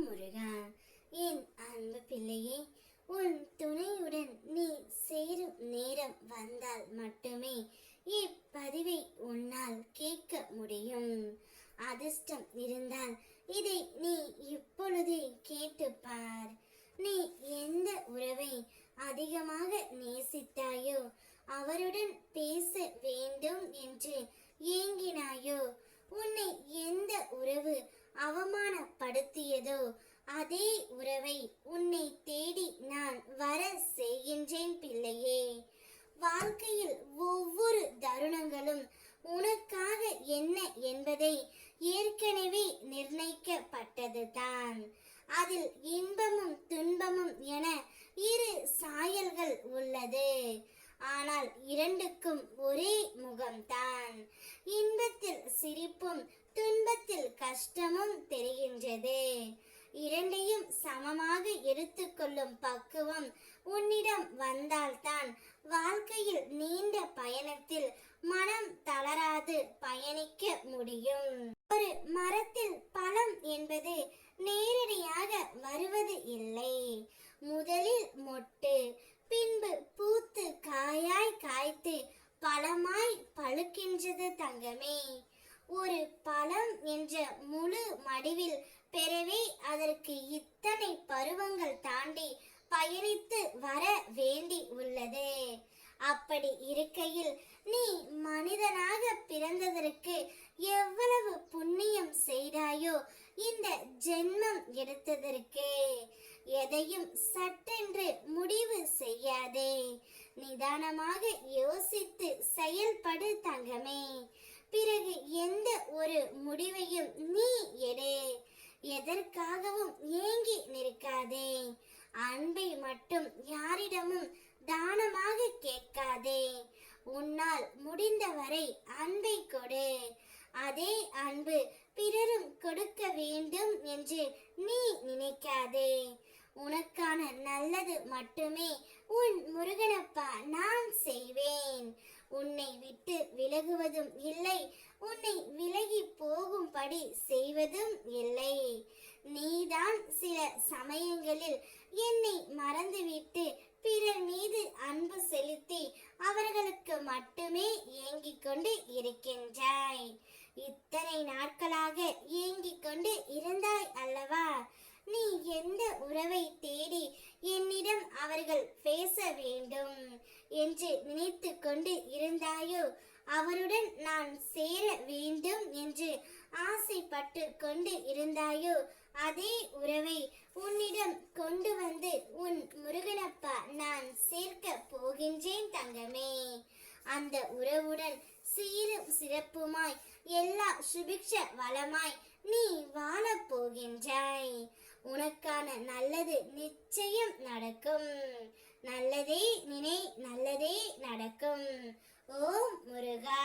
முருகா, என் அன்பு பிள்ளையே, உன் துணையுடன் நீ சேரும் நேரம் வந்தால் மட்டுமே இப்பதிவை உன்னால் கேட்க முடியும். அதிர்ஷ்டம் இருந்தால் இதை நீ இப்பொழுதே கேட்டுப்பார். நீ எந்த உறவை அதிகமாக நேசித்தாயோ, அவருடன் பேச வேண்டும் என்று ஏங்கினாயோ, உன்னை எந்த உறவு அவமானப்படுத்தியதோ அதே உறவை உன்னை தேடி நான் வர செய்கின்றேன் பிள்ளையே. வாழ்க்கையில் ஒவ்வொரு தருணங்களும் உனக்காக என்ன என்பதை ஏற்கனவே நிர்ணயிக்கப்பட்டதுதான். அதில் இன்பமும் துன்பமும் என இரு சாயல்கள் உள்ளது. ஆனால் இரண்டுக்கும் ஒரே முகம்தான். இன்பத்தில் சிரிப்பும் துன்பத்தில் கஷ்டமும் தெரிகின்றது. இரண்டையும் சமமாக எடுத்துக்கொள்ளும் பக்குவம் உன்னிடம் வந்தால்தான் வாழ்க்கையில் நீண்ட பயணத்தில் மனம் தளராது பயணிக்க முடியும். ஒரு மரத்தில் பழம் என்பது நேரடியாக வருவது இல்லை. முதலில் மொட்டு, பின்பு பூத்து காயாய் காய்த்து பழமாய் பழுக்கின்றது தங்கமே. ஒரு பழம் என்ற முழு மடிவில் பெறவே அதற்கு இத்தனை பருவங்கள் தாண்டி பயணித்து வர வேண்டி உள்ளது. அப்படி இருக்கையில் நீ மனிதனாக பிறந்ததற்கு எவ்வளவு புண்ணியம் செய்தாயோ இந்த ஜென்மம் எடுத்ததற்கு. எதையும் சட்டென்று முடிவு செய்யாதே. நிதானமாக யோசித்து செயல்படு தங்கமே. பிறகு எந்த ஒரு முடிவையும் நீ எடு. எதற்காகவும் ஏங்கி நிற்காதே. அன்பை மட்டும் யாரிடமும் தானமாக கேட்காதே. உன்னால் முடிந்தவரை அன்பை கொடு. அதே அன்பு பிறரும் கொடுக்க வேண்டும் என்று நீ நினைக்காதே. உனக்கான நல்லது மட்டுமே உன் முருகனப்பா நான் செய்வேன். உன்னை விட்டு விலகுவதும் இல்லை, உன்னை விலகி போகும்படி செய்வதும் இல்லை. நீதான் சில சமயங்களில் என்னை மறந்துவிட்டு பிறர் மீது அன்பு செலுத்தி அவர்களுக்கு மட்டுமே ஏங்கிக் கொண்டு இருக்கின்றாய். இத்தனை நாட்களாக ஏங்கிக் கொண்டு இருந்தாய் அல்லவா? நீ எந்த உறவை தேடி என்னிடம் அவர்கள் பேச வேண்டும் என்று நினைத்து கொண்டு இருந்தாயோ, அவருடன் நான் சேர வேண்டும் என்று ஆசைப்பட்டு கொண்டு இருந்தாயோ, அதே உறவை உன்னிடம் கொண்டு வந்து உன் முருகனப்பா நான் சேர்க்க போகின்றேன் தங்கமே. அந்த உறவுடன் சீரும் சிறப்புமாய் எல்லா சுபிக்ஷ வளமாய் நீ வாழப் போகின்றாய். உனக்கான நல்லது நிச்சயம் நடக்கும். நல்லதே நினை, நல்லதே நடக்கும். ஓம் முருகா.